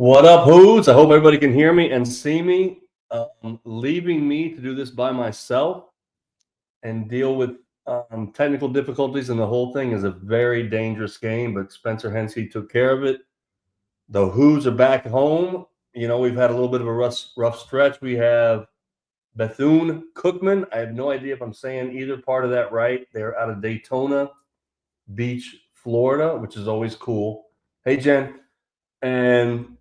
What up, Hoods? I hope everybody can hear me and see me. Leaving me to do this by myself and deal with technical difficulties, and the whole thing is a very dangerous game, but Spencer Hensky took care of it. The Hoods are back home. You know, we've had a little bit of a rough stretch. We have Bethune-Cookman. I have no idea if I'm saying either part of that right. They're out of Daytona Beach, Florida, which is always cool. Hey, Jen. And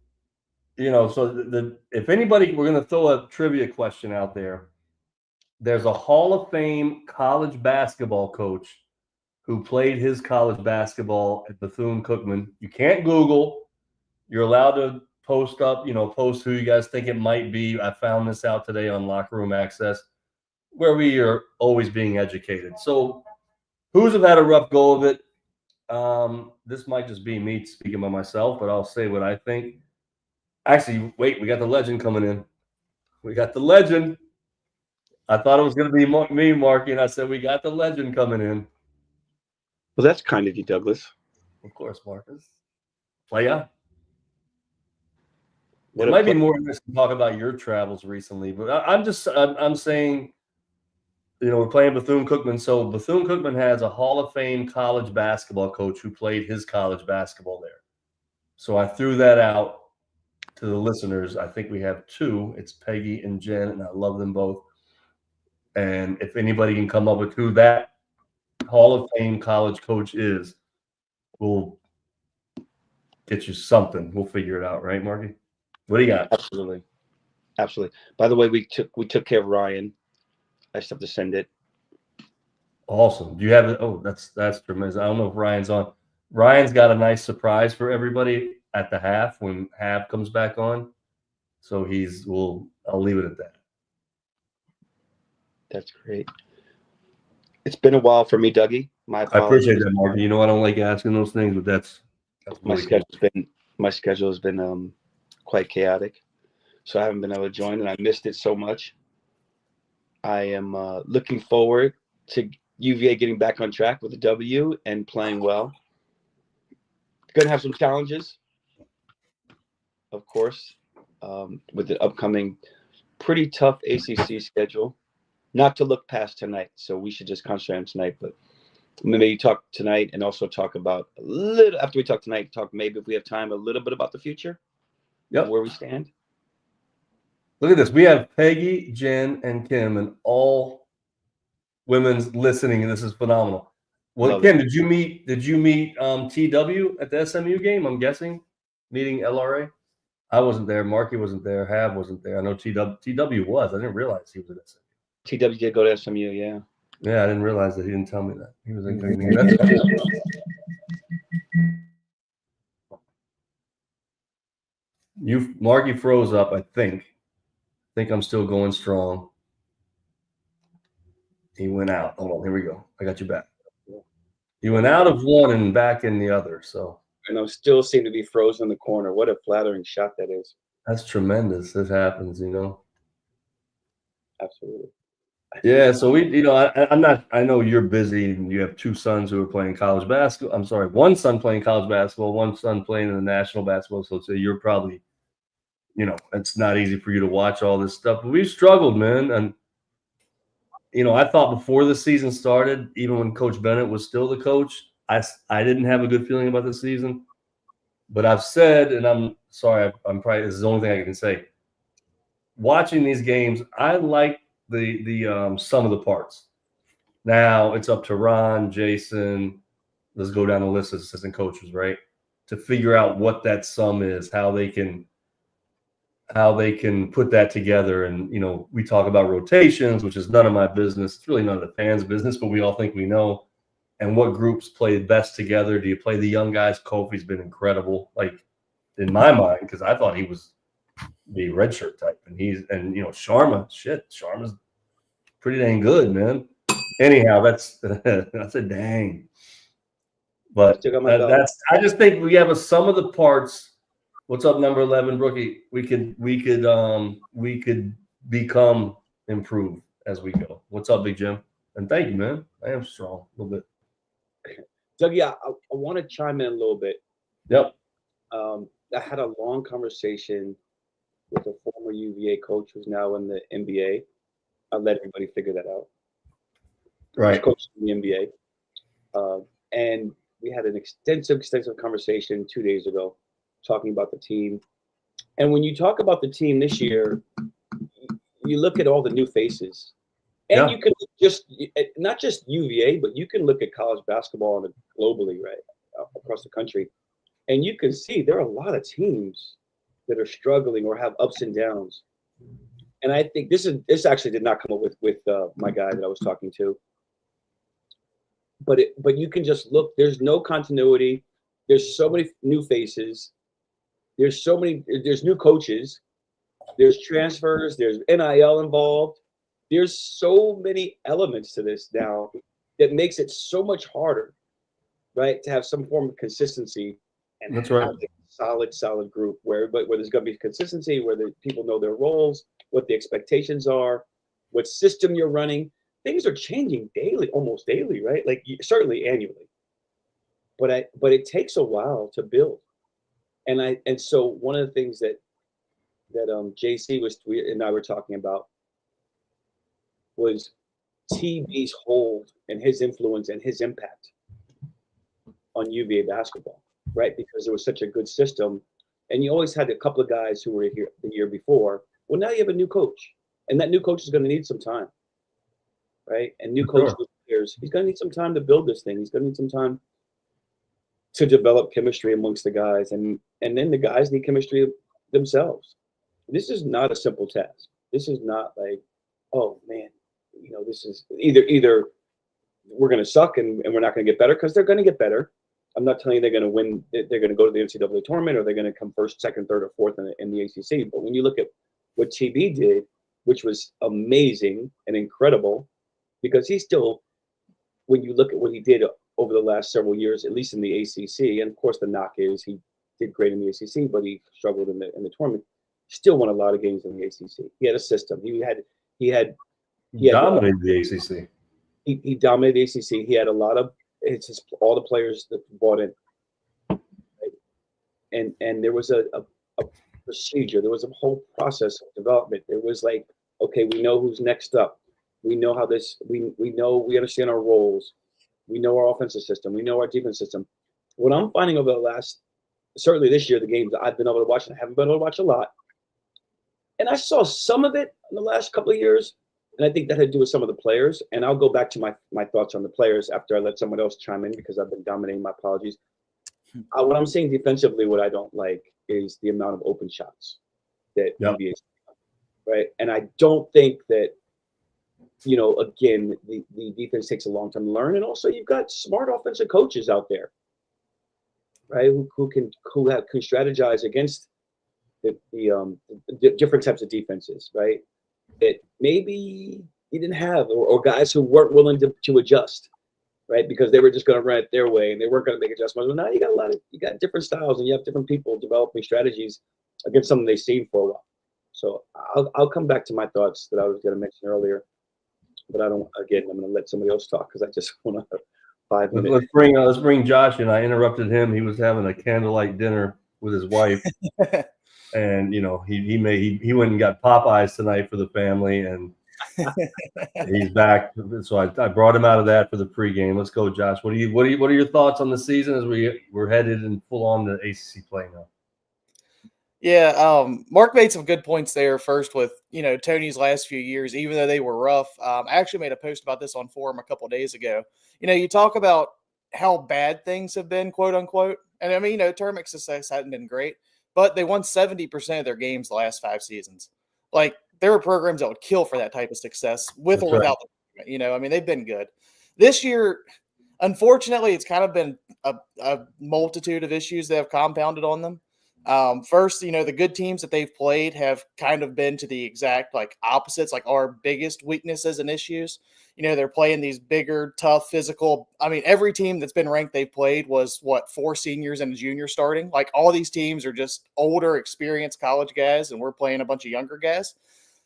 so if anybody, we're going to throw a trivia question out there. There's a Hall of Fame college basketball coach who played his college basketball at Bethune-Cookman. You can't Google. You're allowed to post who you guys think it might be. I found this out today on Locker Room Access, where we are always being educated. So who's have had a rough go of it? This might just be me speaking by myself, but I'll say what I think. Actually, wait, we got the legend coming in. We got the legend. I thought it was going to be me, Marky, and I said, we got the legend coming in. Well, that's kind of you, Douglas. Of course, Marcus. Playa. It might be more interesting to talk about your travels recently, but I'm saying, we're playing Bethune-Cookman. So Bethune-Cookman has a Hall of Fame college basketball coach who played his college basketball there. So I threw that out to the listeners. I think we have two. It's Peggy and Jen, and I love them both. And if anybody can come up with who that Hall of Fame college coach is, we'll get you something. We'll figure it out, right, Marky? What do you got? Absolutely. By the way, we took care of Ryan. I just have to send it. Awesome. Do you have it? Oh, that's tremendous. I don't know if Ryan's on. Ryan's got a nice surprise for everybody at the half when Hab comes back on. So I'll leave it at that. That's great. It's been a while for me, Dougie. I appreciate that, Mark. You know I don't like asking those things, but that's my schedule has been quite chaotic, so I haven't been able to join, and I missed it so much. I am looking forward to UVA getting back on track with a W and playing well. Going to have some challenges, of course, with the upcoming pretty tough ACC schedule. Not to look past tonight, so we should just concentrate on tonight. But maybe talk tonight and also talk about a little after we talk tonight. Talk maybe if we have time a little bit about the future. Yep. Where we stand. Look at this. We have Peggy, Jen, and Kim, and all women's listening, and this is phenomenal. Well, Love Kim, it. did you meet TW at the SMU game? I'm guessing meeting LRA. I wasn't there. Marky wasn't there. Hab wasn't there. I know TW was. I didn't realize he was at SMU. TW did go to SMU, yeah. Yeah, I didn't realize that. He didn't tell me that. He was in. Marky froze up, I think. I think I'm still going strong. He went out. Hold on, here we go. I got you back. He went out of one and back in the other. So. And I still seem to be frozen in the corner. What a flattering shot that is. That's tremendous. This happens, Absolutely. Yeah, so I know you're busy and you have two sons who are playing college basketball. I'm sorry, one son playing college basketball, one son playing in the national basketball. So you're probably, it's not easy for you to watch all this stuff. But we've struggled, man. And, I thought before the season started, even when Coach Bennett was still the coach, I didn't have a good feeling about the season. But I've said, and I'm sorry, I'm probably, this is the only thing I can say. Watching these games, I like the sum of the parts. Now it's up to Ron, Jason, let's go down the list of assistant coaches, right? To figure out what that sum is, how they can put that together. And, we talk about rotations, which is none of my business. It's really none of the fans' business, but we all think we know. And what groups play best together. Do you play the young guys? Kofi's been incredible, like in my mind, because I thought he was the red shirt type. And Sharma's pretty dang good, man. Anyhow, that's a dang. But I just think we have a sum of the parts. What's up, number 11, Brookie? We could become improved as we go. What's up, Big Jim? And thank you, man. I am strong a little bit. Doug, yeah, I want to chime in a little bit. Yep. I had a long conversation with a former UVA coach who's now in the NBA. I'll let everybody figure that out. He's Right. coaching in the NBA. And we had an extensive conversation 2 days ago talking about the team. And when you talk about the team this year, you look at all the new faces. And Yeah. you can just, not just UVA, but you can look at college basketball globally, right, across the country. And you can see there are a lot of teams that are struggling or have ups and downs. And I think this actually did not come up with my guy that I was talking to. But you can just look. There's no continuity. There's so many new faces. There's new coaches. There's transfers. There's NIL involved. There's so many elements to this now that makes it so much harder, right, to have some form of consistency and That's have right. a solid group where there's going to be consistency, where the people know their roles, what the expectations are, what system you're running. Things are changing daily, almost daily, right? Like certainly annually. But it takes a while to build. And so one of the things that JC and I were talking about was TB's hold and his influence and his impact on UVA basketball, right? Because it was such a good system. And you always had a couple of guys who were here the year before. Well, now you have a new coach, and that new coach is going to need some time, right? And new coach, players, he's going to need some time to build this thing. He's going to need some time to develop chemistry amongst the guys, and then the guys need chemistry themselves. This is not a simple task. This is not like, oh man, this is either we're going to suck and we're not going to get better, because they're going to get better. I'm not telling you they're going to win. They're going to go to the NCAA tournament, or they're going to come first, second, third, or fourth in the ACC. But when you look at what TB did, which was amazing and incredible, because he still, when you look at what he did over the last several years, at least in the ACC, and of course the knock is he did great in the ACC, but he struggled in the tournament. Still won a lot of games in the ACC. He had a system. He Dominated the ACC. He dominated the ACC. He had a lot of all the players that bought in, right? And there was a procedure. There was a whole process of development. It was like, okay, we know who's next up. We know how this. We understand our roles. We know our offensive system. We know our defense system. What I'm finding over the last, certainly this year, the games I've been able to watch, and I haven't been able to watch a lot, and I saw some of it in the last couple of years. And I think that had to do with some of the players. And I'll go back to my thoughts on the players after I let someone else chime in, because I've been dominating. My apologies. What I'm saying defensively, what I don't like is the amount of open shots that UVA, right? And I don't think that, again, the defense takes a long time to learn. And also you've got smart offensive coaches out there, right, who can strategize against the different types of defenses, right? That maybe you didn't have, or guys who weren't willing to adjust, right? Because they were just going to run it their way and they weren't going to make adjustments. Well, now you got different styles, and you have different people developing strategies against something they've seen for a while. So I'll come back to my thoughts that I was going to mention earlier, but I'm going to let somebody else talk, because I just want to 5 minutes. Let's bring Josh in. I interrupted him. He was having a candlelight dinner with his wife. And he went and got Popeyes tonight for the family, and he's back. So I brought him out of that for the pregame. Let's go, Josh. What are your thoughts on the season as we're headed in full on to ACC play now? Yeah, Mark made some good points there. First, with Tony's last few years, even though they were rough. I actually made a post about this on forum a couple of days ago. You talk about how bad things have been, quote unquote, and I mean, tournament success hadn't been great. But they won 70% of their games the last 5 seasons. Like, there were programs that would kill for that type of success, with or without the they've been good. This year, unfortunately, it's kind of been a multitude of issues that have compounded on them. First, the good teams that they've played have kind of been to the exact opposites, like our biggest weaknesses and issues. They're playing these bigger, tough, physical. I mean, every team that's been ranked they've played was 4 seniors and a junior starting. Like, all these teams are just older, experienced college guys, and we're playing a bunch of younger guys.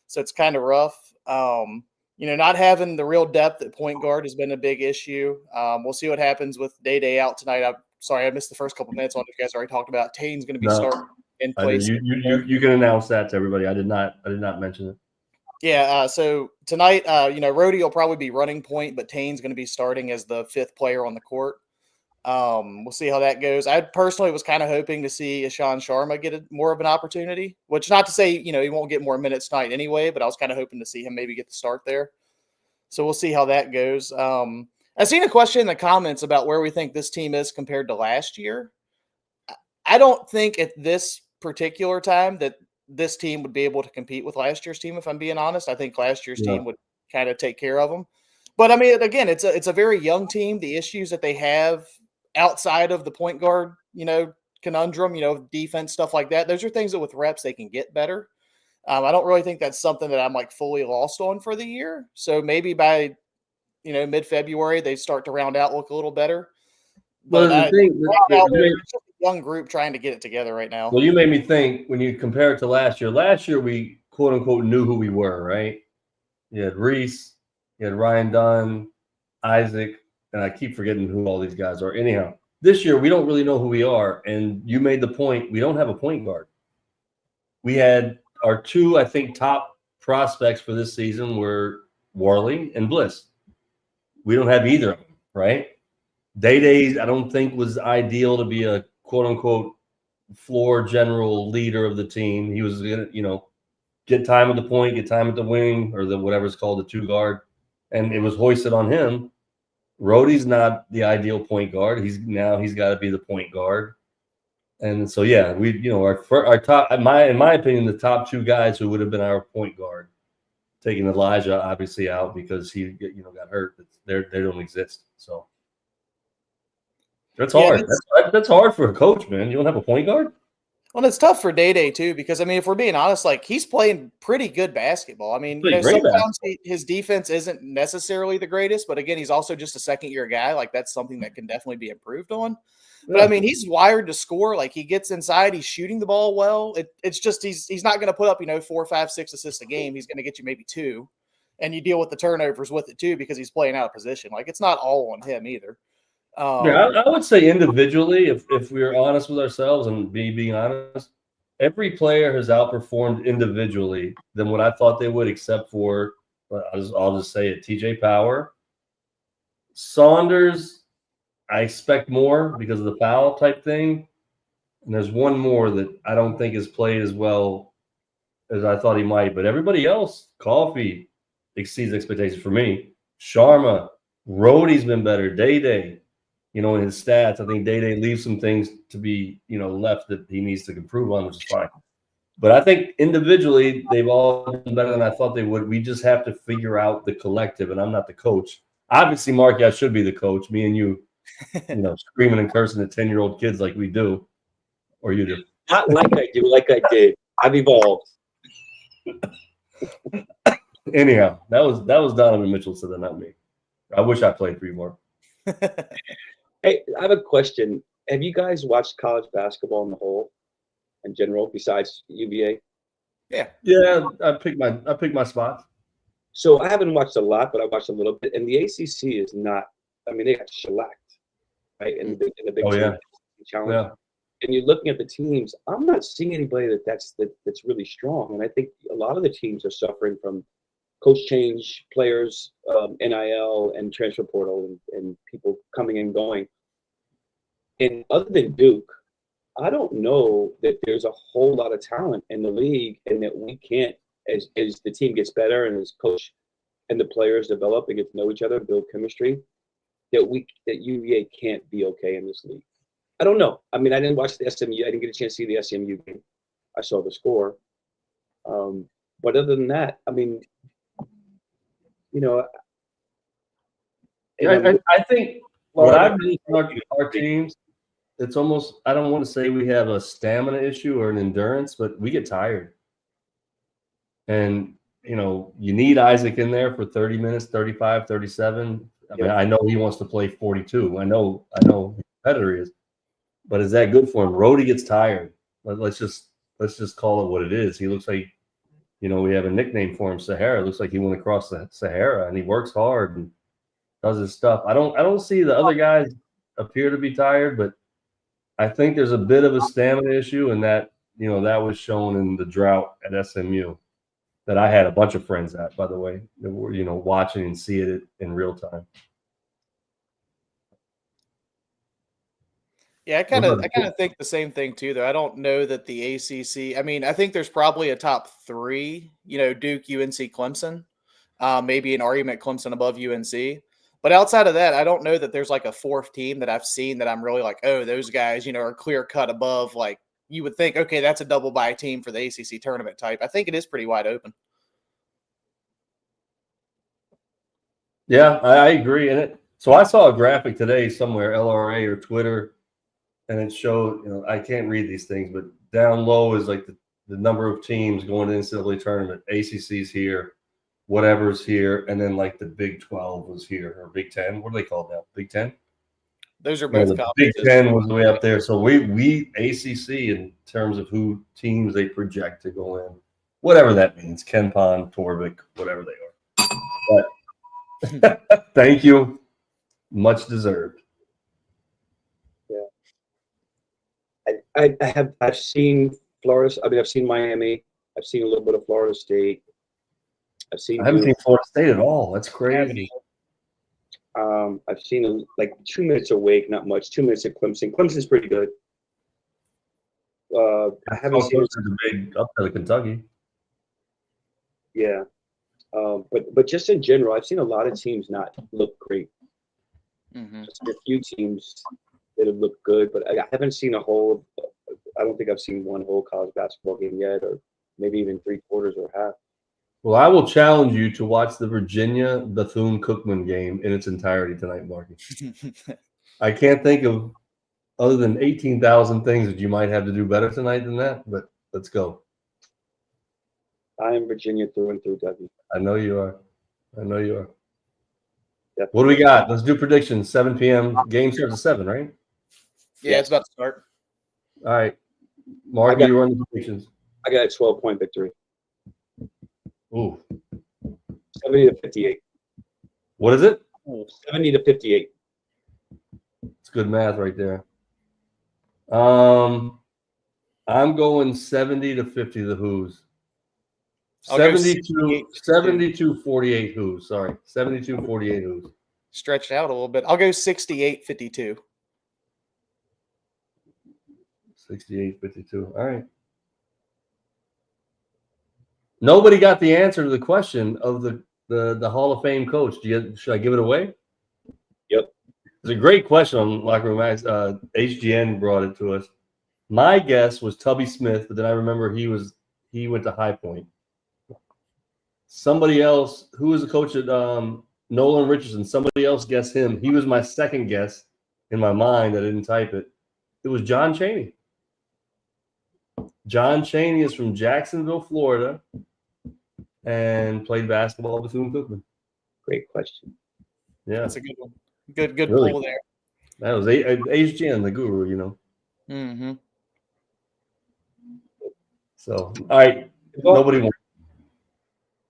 So it's kind of rough. Not having the real depth at point guard has been a big issue. We'll see what happens with Day out tonight. I'm sorry, I missed the first couple minutes on it. You guys already talked about Tane's going to be No, starting in I did. place. You can announce that to everybody. I did not mention it. Yeah, so tonight, Rhodey will probably be running point, but Tane's going to be starting as the 5th player on the court. We'll see how that goes. I personally was kind of hoping to see Ishan Sharma get more of an opportunity, which not to say, he won't get more minutes tonight anyway, but I was kind of hoping to see him maybe get the start there. So we'll see how that goes. I've seen a question in the comments about where we think this team is compared to last year. I don't think at this particular time that this team would be able to compete with last year's team, if I'm being honest. I think last year's team would kind of take care of them. But I mean, again, it's a very young team. The issues that they have outside of the point guard, conundrum, defense, stuff like that, those are things that with reps they can get better. I don't really think that's something that I'm like fully lost on for the year. So maybe by, mid-February, they start to round out, look a little better. But Well, the thing, it's just a young group trying to get it together right now. well, you made me think when you compare it to last year. Last year, we quote unquote knew who we were, right? You had Reese, you had Ryan Dunn, Isaac, and I keep forgetting who all these guys are. Anyhow, this year we don't really know who we are. And you made the point, we don't have a point guard. We had our 2, I think, top prospects for this season were Warley and Bliss. We don't have either of them, right? Day, I don't think was ideal to be a quote unquote floor general leader of the team. He was going to, get time at the point, get time at the wing, or the whatever's called the 2 guard, and it was hoisted on him. Rhodey's not the ideal point guard. He's got to be the point guard, and so we our top in my opinion the top 2 guys who would have been our point guard, taking Elijah obviously out because he got hurt. They don't exist. So that's hard. That's hard for a coach, man. You don't have a point guard. Well, it's tough for Day too, because I mean, if we're being honest, like he's playing pretty good basketball. I mean, sometimes his defense isn't necessarily the greatest, but again, he's also just a second-year guy. Like that's something that can definitely be improved on. But I mean, he's wired to score. Like he gets inside, he's shooting the ball well. It's just he's not going to put up 4, 5, 6 assists a game. He's going to get you maybe 2, and you deal with the turnovers with it too because he's playing out of position. Like it's not all on him either. I would say individually, if we're honest with ourselves and being honest, every player has outperformed individually than what I thought they would, except for I'll just say it: TJ Power, Saunders. I expect more because of the foul type thing, and there's one more that I don't think has played as well as I thought he might. But everybody else, Coffee exceeds expectations for me. Sharma, Rhodey's been better. Day. In his stats, I think Day leaves some things to be, left that he needs to improve on, which is fine. But I think individually, they've all done better than I thought they would. We just have to figure out the collective, and I'm not the coach. Obviously, Mark, I should be the coach. Me and you, screaming and cursing at 10-year-old kids like we do, or you do. Not like I do, like I did. I've evolved. Anyhow, that was Donovan Mitchell, so not me. I wish I played for you more. Hey, I have a question. Have you guys watched college basketball in the whole, in general, besides UVA? Yeah. I picked my spots. So I haven't watched a lot, but I watched a little bit. And the ACC is not. I mean, they got shellacked, right? In the Big Ten challenge. Yeah. And you're looking at the teams. I'm not seeing anybody that's really strong. And I think a lot of the teams are suffering from coach change, players, NIL, and transfer portal, and people coming and going. And other than Duke, I don't know that there's a whole lot of talent in the league, and that we can't, as the team gets better and as coach and the players develop and get to know each other, build chemistry, that UVA can't be okay in this league. I don't know. I mean, I didn't watch the SMU. I didn't get a chance to see the SMU game. I saw the score. But other than that, I mean, I think what I've been talking to our teams, it's almost, I don't want to say we have a stamina issue or an endurance, but we get tired. And, you need Isaac in there for 30 minutes, 35, 37. I mean, I know he wants to play 42. I know who competitor he is. But is that good for him? Rhodey gets tired. Let's just call it what it is. He looks like, we have a nickname for him, Sahara. It looks like he went across the Sahara, and he works hard and does his stuff. I don't see the other guys appear to be tired, but I think there's a bit of a stamina issue, and that that was shown in the drought at SMU that I had a bunch of friends at, by the way, that were watching and seeing it in real time. Yeah, I kind of think the same thing too, though. I don't know that the ACC. I mean, I think there's probably a top three. Duke, UNC, Clemson. Maybe an argument Clemson above UNC. But outside of that, I don't know that there's like a fourth team that I've seen that I'm really like, oh, those guys, are clear cut above. Like you would think, okay, that's a double bye team for the ACC tournament type. I think it is pretty wide open. Yeah, I agree. So I saw a graphic today somewhere, LRA or Twitter, and it showed, I can't read these things, but down low is like the number of teams going to the NCAA tournament. ACC's here, whatever's here, and then like the Big 12 was here, or Big 10. What are they called now? Big 10? Those are both the Big 10 was way up there. So we ACC in terms of who teams they project to go in, whatever that means, Ken Pond, Torvik, whatever they are. But thank you. Much deserved. Yeah. I've seen Florida. I mean, I've sin Miami. I've seen a little bit of Florida State. I haven't seen Florida State at all. That's crazy. I've seen like 2 minutes of Wake, not much. 2 minutes at Clemson. Clemson's pretty good. I haven't seen the big upset of Kentucky. Yeah, but just in general, I've seen a lot of teams not look great. Mm-hmm. Just a few teams that have looked good, but I haven't seen a whole. I don't think I've seen one whole college basketball game yet, or maybe even 3/4 or half. Well, I will challenge you to watch the Virginia Bethune-Cookman game in its entirety tonight, Marky. I can't think of other than 18,000 things that you might have to do better tonight than that, but let's go. I am Virginia through and through, W. I know you are. Definitely. What Definitely. do we got? Let's do predictions. 7 p.m. Game starts at 7, right? Yeah, it's about to start. All right. Marky, you run the predictions. I got a 12-point victory. Ooh. 70-58. What is it? 70-58. It's good math right there. I'm going 70-50 the Who's. 72-48 Who's. Sorry. 72-48 Who's. Stretched out a little bit. I'll go 68-52. 68-52. All right. Nobody got the answer to the question of the Hall of Fame coach. Should I give it away? Yep. It's a great question on Locker Room Max. HGN brought it to us. My guess was Tubby Smith, but then I remember he went to High Point. Somebody else, who was the coach at Nolan Richardson, somebody else guessed him. He was my second guess in my mind. I didn't type it. It was John Chaney. John Chaney is from Jacksonville, Florida, and played basketball at Bethune-Cookman. Great question. Yeah. That's a good one. Good Really? pull there. That was HGN, the guru, Mm-hmm. So, all right. Nobody won.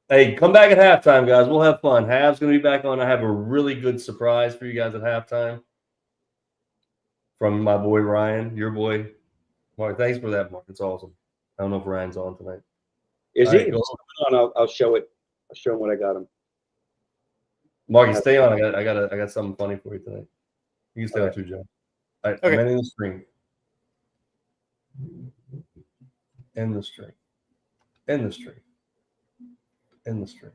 Hey, come back at halftime, guys. We'll have fun. Half's going to be back on. I have a really good surprise for you guys at halftime from my boy Ryan, your boy Mark. Thanks for that, Mark. It's awesome. I don't know if Ryan's on tonight. Is All he? right, I'll show it. I'll show him what I got him. Marky, stay on. I got something funny for you tonight. You can stay on too, John. All right, Okay. I'm ending the stream. End the stream. End the stream. End the stream.